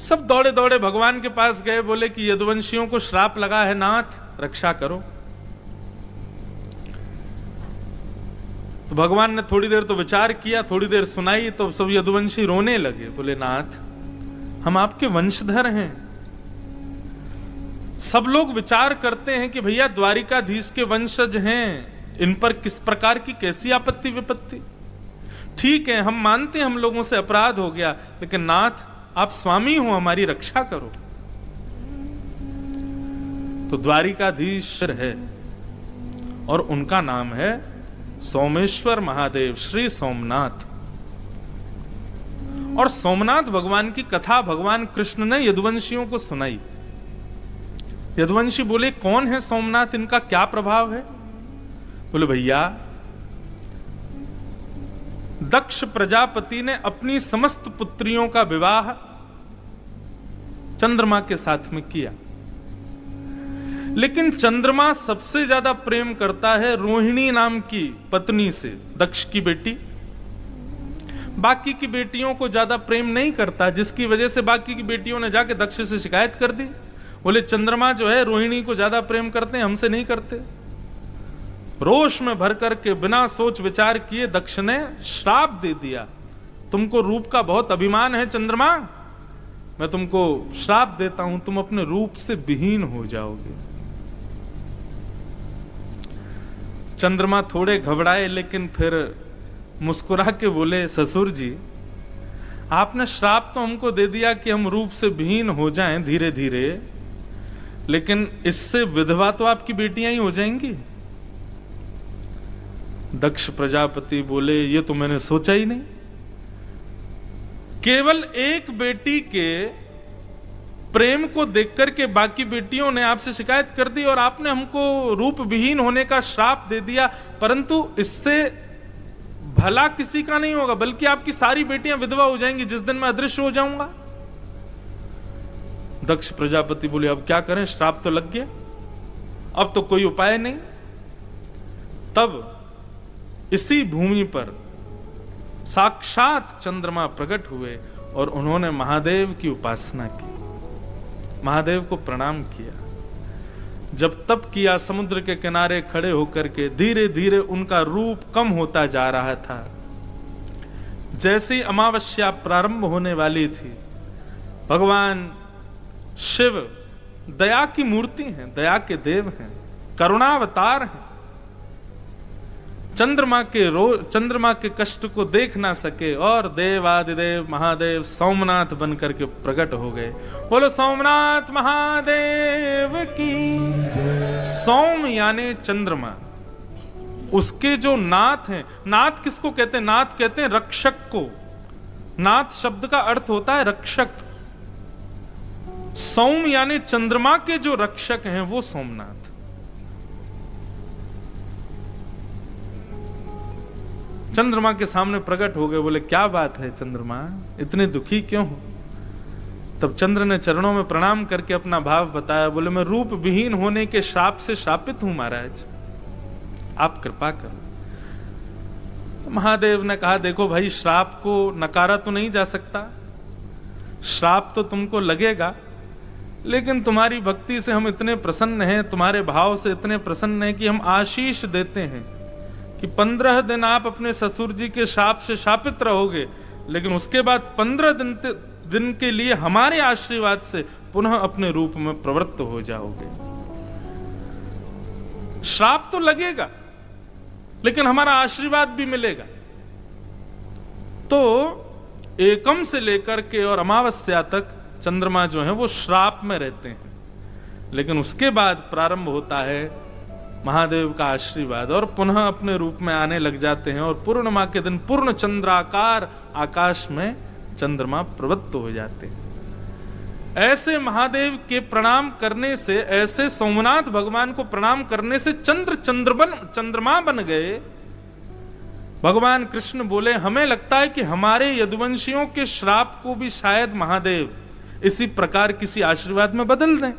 सब दौड़े दौड़े भगवान के पास गए, बोले कि यदुवंशियों को श्राप लगा है, नाथ रक्षा करो। तो भगवान ने थोड़ी देर तो विचार किया, थोड़ी देर सुनाई, तो सब यदुवंशी रोने लगे, बोले नाथ हम आपके वंशधर हैं। सब लोग विचार करते हैं कि भैया द्वारिकाधीश के वंशज हैं, इन पर किस प्रकार की कैसी आपत्ति विपत्ति। ठीक है, हम मानते हैं हम लोगों से अपराध हो गया, लेकिन नाथ आप स्वामी हो, हमारी रक्षा करो। तो द्वारिकाधीश है और उनका नाम है सोमेश्वर महादेव, श्री सोमनाथ। और सोमनाथ भगवान की कथा भगवान कृष्ण ने यदुवंशियों को सुनाई। यदुवंशी बोले कौन है सोमनाथ, इनका क्या प्रभाव है? बोले भैया दक्ष प्रजापति ने अपनी समस्त पुत्रियों का विवाह चंद्रमा के साथ में किया, लेकिन चंद्रमा सबसे ज्यादा प्रेम करता है रोहिणी नाम की पत्नी से, दक्ष की बेटी। बाकी की बेटियों को ज्यादा प्रेम नहीं करता, जिसकी वजह से बाकी की बेटियों ने जाके दक्ष से शिकायत कर दी। बोले चंद्रमा जो है रोहिणी को ज्यादा प्रेम करते हैं, हमसे नहीं करते। रोष में भर करके बिना सोच विचार किए दक्ष ने श्राप दे दिया, तुमको रूप का बहुत अभिमान है चंद्रमा, मैं तुमको श्राप देता हूं, तुम अपने रूप से विहीन हो जाओगे। चंद्रमा थोड़े घबराए, लेकिन फिर मुस्कुरा के बोले ससुर जी आपने श्राप तो हमको दे दिया कि हम रूप से विहीन हो जाएं धीरे धीरे, लेकिन इससे विधवा तो आपकी बेटियां ही हो जाएंगी। दक्ष प्रजापति बोले ये तो मैंने सोचा ही नहीं, केवल एक बेटी के प्रेम को देखकर के बाकी बेटियों ने आपसे शिकायत कर दी और आपने हमको रूप विहीन होने का श्राप दे दिया, परंतु इससे भला किसी का नहीं होगा, बल्कि आपकी सारी बेटियां विधवा हो जाएंगी जिस दिन मैं अदृश्य हो जाऊंगा। दक्ष प्रजापति बोले अब क्या करें, श्राप तो लग गया, अब तो कोई उपाय नहीं। तब इसी भूमि पर साक्षात चंद्रमा प्रकट हुए और उन्होंने महादेव की उपासना की, महादेव को प्रणाम किया। जब तप किया, समुद्र के किनारे खड़े होकर के धीरे धीरे उनका रूप कम होता जा रहा था। जैसे ही अमावस्या प्रारंभ होने वाली थी, भगवान शिव दया की मूर्ति हैं, दया के देव हैं, करुणावतार हैं। चंद्रमा के कष्ट को देख ना सके और देवादिदेव महादेव सोमनाथ बनकर के प्रकट हो गए। बोलो सोमनाथ महादेव की। सोम यानी चंद्रमा, उसके जो नाथ हैं, नाथ किसको कहते हैं? नाथ कहते हैं रक्षक को। नाथ शब्द का अर्थ होता है रक्षक। सोम यानी चंद्रमा के जो रक्षक हैं वो सोमनाथ। चंद्रमा के सामने प्रकट हो गए, बोले क्या बात है चंद्रमा, इतने दुखी क्यों हो? तब चंद्र ने चरणों में प्रणाम करके अपना भाव बताया। बोले मैं रूप विहीन होने के श्राप से शापित हूं महाराज, आप कृपा करो। महादेव ने कहा देखो भाई, श्राप को नकारा तो नहीं जा सकता, श्राप तो तुमको लगेगा, लेकिन तुम्हारी भक्ति से हम इतने प्रसन्न हैं, तुम्हारे भाव से इतने प्रसन्न हैं कि हम आशीष देते हैं कि 15 दिन आप अपने ससुर जी के शाप से शापित रहोगे, लेकिन उसके बाद 15 दिन के लिए हमारे आशीर्वाद से पुनः अपने रूप में प्रवृत्त हो जाओगे। श्राप तो लगेगा, लेकिन हमारा आशीर्वाद भी मिलेगा। तो एकम से लेकर के और अमावस्या तक चंद्रमा जो है वो श्राप में रहते हैं, लेकिन उसके बाद प्रारंभ होता है महादेव का आशीर्वाद और पुनः अपने रूप में आने लग जाते हैं। और पूर्णिमा के दिन पूर्ण चंद्राकार आकाश में चंद्रमा प्रवृत्त हो जाते हैं। ऐसे महादेव के प्रणाम करने से, ऐसे सोमनाथ भगवान को प्रणाम करने से चंद्रमा बन गए। भगवान कृष्ण बोले हमें लगता है कि हमारे यदुवंशियों के श्राप को भी शायद महादेव इसी प्रकार किसी आशीर्वाद में बदल दें।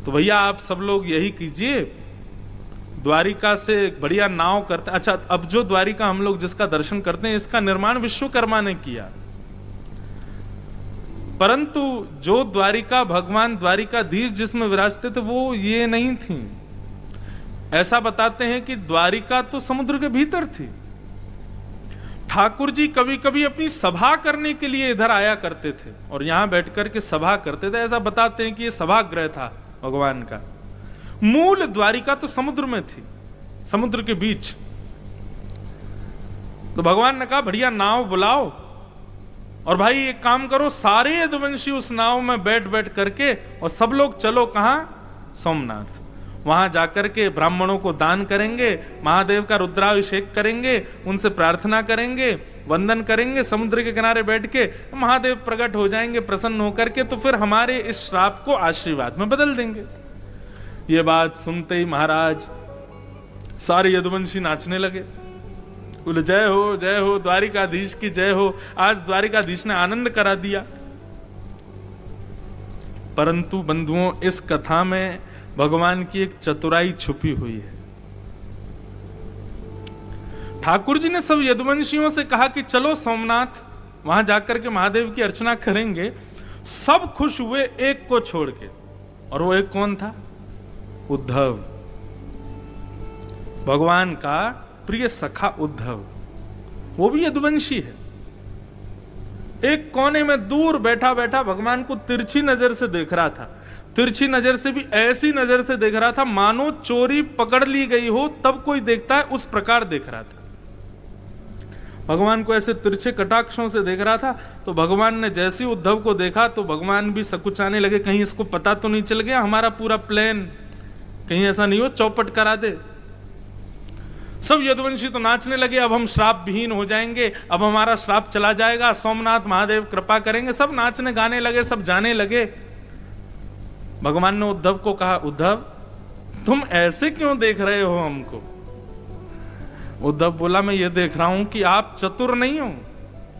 तो भैया आप सब लोग यही कीजिए, द्वारिका से एक बढ़िया नाव करते। अच्छा, अब जो द्वारिका हम लोग जिसका दर्शन करते हैं, इसका निर्माण विश्वकर्मा ने किया। परंतु जो द्वारिका भगवान द्वारिकाधीश जिसमें विराजते थे वो ये नहीं थी। ऐसा बताते हैं कि द्वारिका तो समुद्र के भीतर थी। ठाकुर जी कभी कभी अपनी सभा करने के लिए इधर आया करते थे और यहां बैठकर के सभा करते थे। ऐसा बताते हैं कि ये सभागृह था भगवान का। मूल द्वारिका तो समुद्र में थी, समुद्र के बीच। तो भगवान ने कहा बढ़िया नाव बुलाओ और भाई एक काम करो, सारे यदुवंशी उस नाव में बैठ बैठ करके और सब लोग चलो कहां? सोमनाथ। वहां जाकर के ब्राह्मणों को दान करेंगे, महादेव का रुद्राभिषेक करेंगे, उनसे प्रार्थना करेंगे, वंदन करेंगे, समुद्र के किनारे बैठ के महादेव प्रकट हो जाएंगे प्रसन्न होकर के, तो फिर हमारे इस श्राप को आशीर्वाद में बदल देंगे। ये बात सुनते ही महाराज सारे यदुवंशी नाचने लगे, बोले जय हो द्वारिकाधीश की जय हो, आज द्वारिकाधीश ने आनंद करा दिया। परंतु बंधुओं, इस कथा में भगवान की एक चतुराई छुपी हुई है। ठाकुर जी ने सब यदुवंशियों से कहा कि चलो सोमनाथ, वहां जाकर के महादेव की अर्चना करेंगे। सब खुश हुए एक को छोड़ के, और वो एक कौन था? उद्धव, भगवान का प्रिय सखा उद्धव। वो भी यदुवंशी है। एक कोने में दूर बैठा बैठा भगवान को तिरछी नजर से देख रहा था। तिरछी नजर से भी ऐसी नजर से देख रहा था मानो चोरी पकड़ ली गई हो तब कोई देखता है, उस प्रकार देख रहा था। भगवान को ऐसे तिरछे कटाक्षों से देख रहा था। तो भगवान ने जैसे उद्धव को देखा तो भगवान भी सकुचाने लगे, कहीं इसको पता तो नहीं चल गया हमारा पूरा प्लान, कहीं ऐसा नहीं हो चौपट करा दे। सब यदुवंशी तो नाचने लगे, अब हम श्राप विहीन हो जाएंगे, अब हमारा श्राप चला जाएगा, सोमनाथ महादेव कृपा करेंगे। सब नाचने गाने लगे, सब जाने लगे। भगवान ने उद्धव को कहा, उद्धव तुम ऐसे क्यों देख रहे हो हमको? उद्धव बोला, मैं ये देख रहा हूं कि आप चतुर नहीं हो,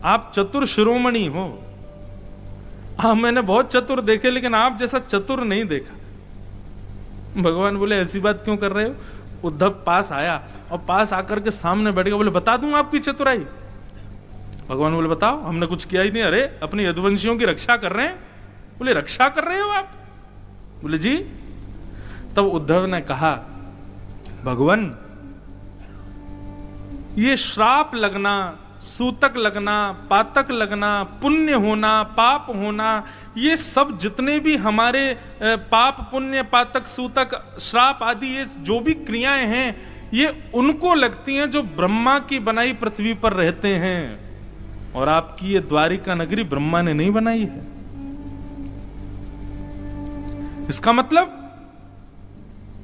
आप चतुर शिरोमणि हो। हाँ, मैंने बहुत चतुर देखे लेकिन आप जैसा चतुर नहीं देखा। भगवान बोले, ऐसी बात क्यों कर रहे हो? उद्धव पास आया और पास आकर के सामने बैठ गया, बोले बता दूं आपकी चतुराई? भगवान बोले बताओ, हमने कुछ किया ही नहीं। अरे अपने यदुवंशियों की रक्षा कर रहे हैं। बोले रक्षा कर रहे हो आप? बोले जी। तब उद्धव ने कहा, भगवान ये श्राप लगना, सूतक लगना, पातक लगना, पुण्य होना, पाप होना, ये सब जितने भी हमारे पाप पुण्य पातक सूतक श्राप आदि ये जो भी क्रियाएं हैं, ये उनको लगती हैं जो ब्रह्मा की बनाई पृथ्वी पर रहते हैं। और आपकी ये द्वारिका नगरी ब्रह्मा ने नहीं बनाई है। इसका मतलब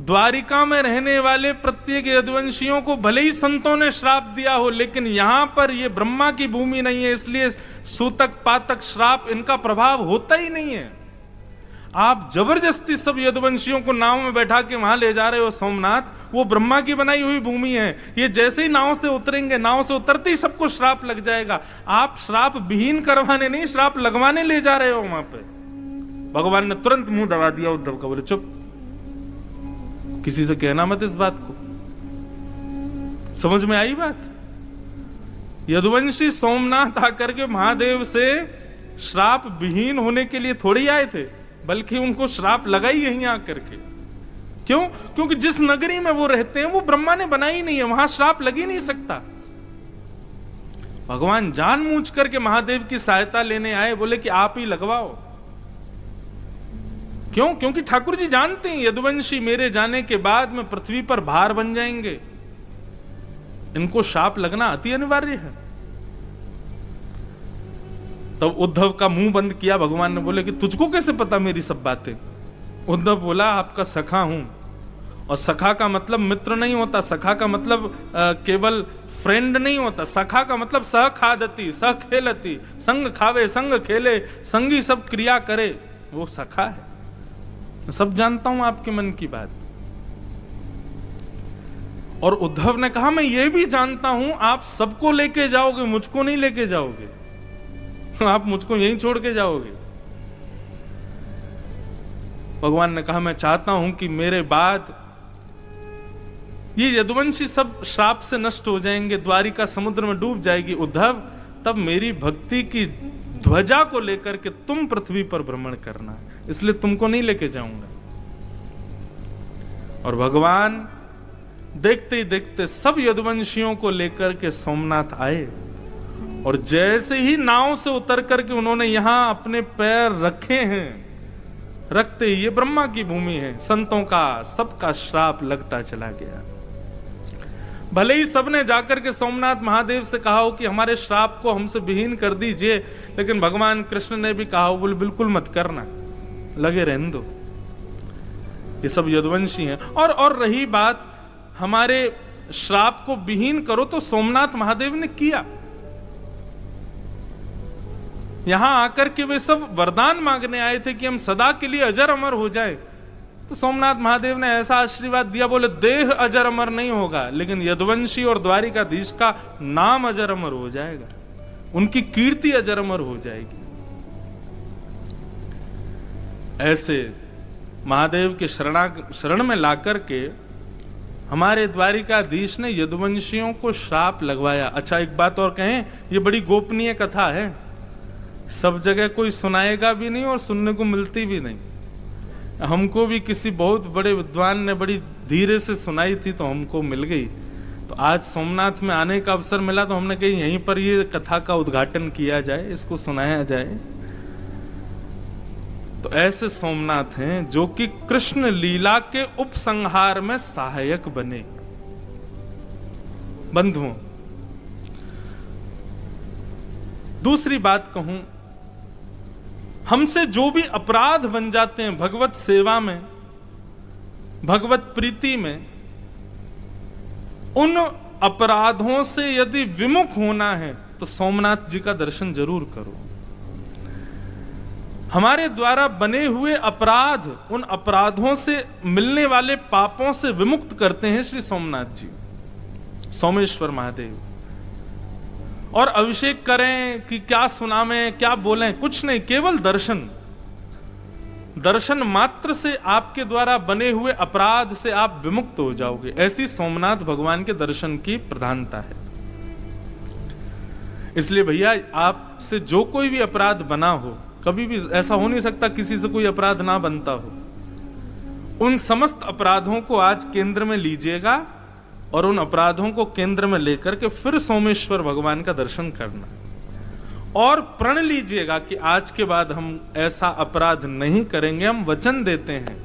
द्वारिका में रहने वाले प्रत्येक यदुवंशियों को भले ही संतों ने श्राप दिया हो, लेकिन यहां पर यह ब्रह्मा की भूमि नहीं है, इसलिए सूतक पातक श्राप इनका प्रभाव होता ही नहीं है। आप जबरदस्ती सब यदुवंशियों को नाव में बैठा के वहां ले जा रहे हो सोमनाथ, वो ब्रह्मा की बनाई हुई भूमि है। ये जैसे ही नाव से उतरेंगे, नाव से उतरते ही सबको श्राप लग जाएगा। आप श्राप विहीन करवाने नहीं, श्राप लगवाने ले जा रहे हो वहां पे। भगवान ने तुरंत मुंह दबा दिया उद्धव का, बोले चुप, किसी से कहना मत इस बात को। समझ में आई बात? यदुवंशी सोमनाथ आकर के महादेव से श्राप विहीन होने के लिए थोड़ी आए थे, बल्कि उनको श्राप लगा ही यहीं आकर के। क्यों? क्योंकि जिस नगरी में वो रहते हैं वो ब्रह्मा ने बनाई नहीं है, वहां श्राप लग ही नहीं सकता। भगवान जानबूझ करके महादेव की सहायता लेने आए, बोले कि आप ही लगवाओ। क्यों? क्योंकि ठाकुर जी जानते हैं यदुवंशी मेरे जाने के बाद में पृथ्वी पर भार बन जाएंगे, इनको शाप लगना अति अनिवार्य है। तब उद्धव का मुंह बंद किया भगवान ने, बोले कि तुझको कैसे पता मेरी सब बातें? उद्धव बोला, आपका सखा हूं, और सखा का मतलब मित्र नहीं होता, सखा का मतलब केवल फ्रेंड नहीं होता। सखा का मतलब सह खादती सह खेलती, संग खावे संग खेले, संगी सब क्रिया करे, वो सखा है। मैं सब जानता हूं आपके मन की बात। और उद्धव ने कहा, मैं ये भी जानता हूं आप सबको लेके जाओगे, मुझको नहीं लेके जाओगे, आप मुझको यहीं छोड़ के जाओगे। भगवान ने कहा, मैं चाहता हूं कि मेरे बाद ये यदुवंशी सब श्राप से नष्ट हो जाएंगे, द्वारिका समुद्र में डूब जाएगी उद्धव, तब मेरी भक्ति की ध्वजा को लेकर के तुम पृथ्वी पर भ्रमण करना, इसलिए तुमको नहीं लेके जाऊंगा। और भगवान देखते ही देखते सब यदुवंशियों को लेकर के सोमनाथ आए, और जैसे ही नाव से उतर करके उन्होंने यहां अपने पैर रखे हैं, रखते ही, ये ब्रह्मा की भूमि है, संतों का सबका श्राप लगता चला गया। भले ही सबने जाकर के सोमनाथ महादेव से कहा हो कि हमारे श्राप को हमसे विहीन कर दीजिए, लेकिन भगवान कृष्ण ने भी कहा हो, बोले बिल्कुल मत करना, लगे रहने दो, ये सब यदुवंशी हैं। और रही बात हमारे श्राप को विहीन करो, तो सोमनाथ महादेव ने किया। यहां आकर के वे सब वरदान मांगने आए थे कि हम सदा के लिए अजर अमर हो जाएं। तो सोमनाथ महादेव ने ऐसा आशीर्वाद दिया, बोले देह अजर अमर नहीं होगा, लेकिन यदुवंशी और द्वारिकाधीश का नाम अजर अमर हो जाएगा, उनकी कीर्ति अजर अमर हो जाएगी। ऐसे महादेव के शरण में लाकर के हमारे द्वारिकाधीश ने यदुवंशियों को श्राप लगवाया। अच्छा, एक बात और कहें, ये बड़ी गोपनीय कथा है, सब जगह कोई सुनाएगा भी नहीं और सुनने को मिलती भी नहीं। हमको भी किसी बहुत बड़े विद्वान ने बड़ी धीरे से सुनाई थी तो हमको मिल गई। तो आज सोमनाथ में आने का अवसर मिला तो हमने कही यहीं पर ये कथा का उद्घाटन किया जाए, इसको सुनाया जाए। तो ऐसे सोमनाथ हैं जो कि कृष्ण लीला के उपसंहार में सहायक बने। बंधुओं, दूसरी बात कहूं, हमसे जो भी अपराध बन जाते हैं भगवत सेवा में, भगवत प्रीति में, उन अपराधों से यदि विमुख होना है तो सोमनाथ जी का दर्शन जरूर करो। हमारे द्वारा बने हुए अपराध, उन अपराधों से मिलने वाले पापों से विमुक्त करते हैं श्री सोमनाथ जी, सोमेश्वर महादेव। और अभिषेक करें कि क्या सुनावें, क्या बोलें, कुछ नहीं, केवल दर्शन। दर्शन मात्र से आपके द्वारा बने हुए अपराध से आप विमुक्त हो जाओगे। ऐसी सोमनाथ भगवान के दर्शन की प्रधानता है। इसलिए भैया, आपसे जो कोई भी अपराध बना हो, कभी भी ऐसा हो नहीं सकता किसी से कोई अपराध ना बनता हो, उन समस्त अपराधों को आज केंद्र में लीजिएगा और उन अपराधों को केंद्र में लेकर के फिर सोमेश्वर भगवान का दर्शन करना, और प्रण लीजिएगा कि आज के बाद हम ऐसा अपराध नहीं करेंगे, हम वचन देते हैं।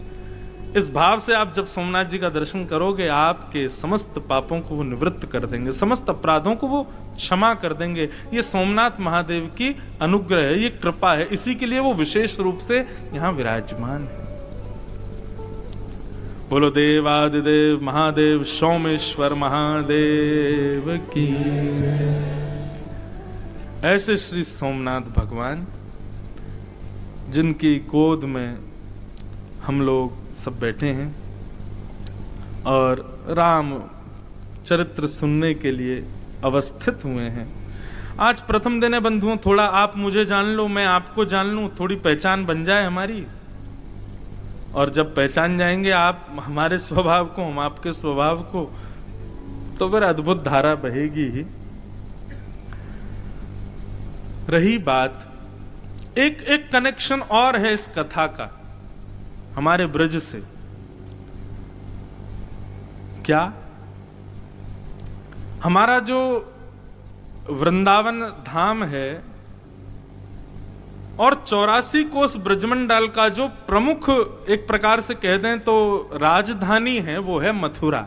इस भाव से आप जब सोमनाथ जी का दर्शन करोगे, आपके समस्त पापों को वो निवृत्त कर देंगे, समस्त अपराधों को वो क्षमा कर देंगे। ये सोमनाथ महादेव की अनुग्रह है, ये कृपा है, इसी के लिए वो विशेष रूप से यहां विराजमान है। बोलो देवादिदेव महादेव सोमेश्वर महादेव की जय। ऐसे श्री सोमनाथ भगवान, जिनकी गोद में हम लोग सब बैठे हैं और राम चरित्र सुनने के लिए अवस्थित हुए हैं। आज प्रथम दिन है बंधुओं, थोड़ा आप मुझे जान लो, मैं आपको जान लूं, थोड़ी पहचान बन जाए हमारी। और जब पहचान जाएंगे आप हमारे स्वभाव को, हम आपके स्वभाव को, तो फिर अद्भुत धारा बहेगी ही। रही बात, एक कनेक्शन और है इस कथा का हमारे ब्रज से। क्या? हमारा जो वृंदावन धाम है और 84 कोस ब्रजमंडल का जो प्रमुख, एक प्रकार से कह दें तो राजधानी है, वो है मथुरा।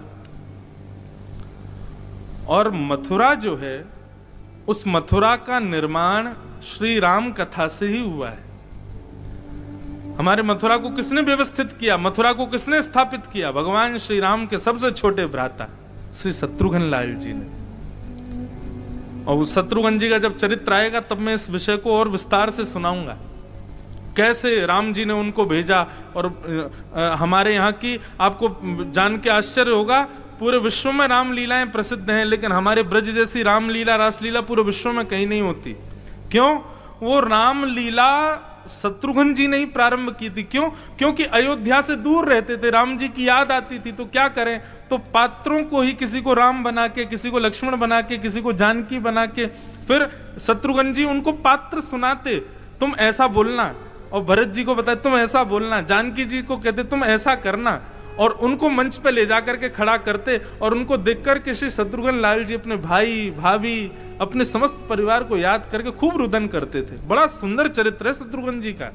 और मथुरा जो है, उस मथुरा का निर्माण श्री राम कथा से ही हुआ है। हमारे मथुरा को किसने व्यवस्थित किया, मथुरा को किसने स्थापित किया? भगवान श्री राम के सबसे छोटे भ्राता श्री शत्रुघ्न लाल जी ने। और शत्रुघ्न जी का जब चरित्र आएगा तब मैं इस विषय को और विस्तार से सुनाऊंगा, कैसे राम जी ने उनको भेजा। और हमारे यहाँ की आपको जान के आश्चर्य होगा, पूरे विश्व में रामलीलाएं प्रसिद्ध हैं, लेकिन हमारे ब्रज जैसी रामलीला, रासलीला पूरे विश्व में कहीं नहीं होती। क्यों? वो रामलीला शत्रुघ्न जी ने ही प्रारंभ की थी। क्यों? क्योंकि अयोध्या से दूर रहते थे, राम जी की याद आती थी, तो क्या करें, तो पात्रों को ही किसी को राम बना के, किसी को लक्ष्मण बना के, किसी को जानकी बना के, फिर शत्रुघ्न जी उनको पात्र सुनाते, तुम ऐसा बोलना, और भरत जी को बताए तुम ऐसा बोलना, जानकी जी को कहते तुम ऐसा करना, और उनको मंच पे ले जाकर के खड़ा करते, और उनको देखकर के श्री शत्रुघ्न लाल जी अपने भाई भाभी अपने समस्त परिवार को याद करके खूब रुदन करते थे। बड़ा सुंदर चरित्र है शत्रुघ्न जी का।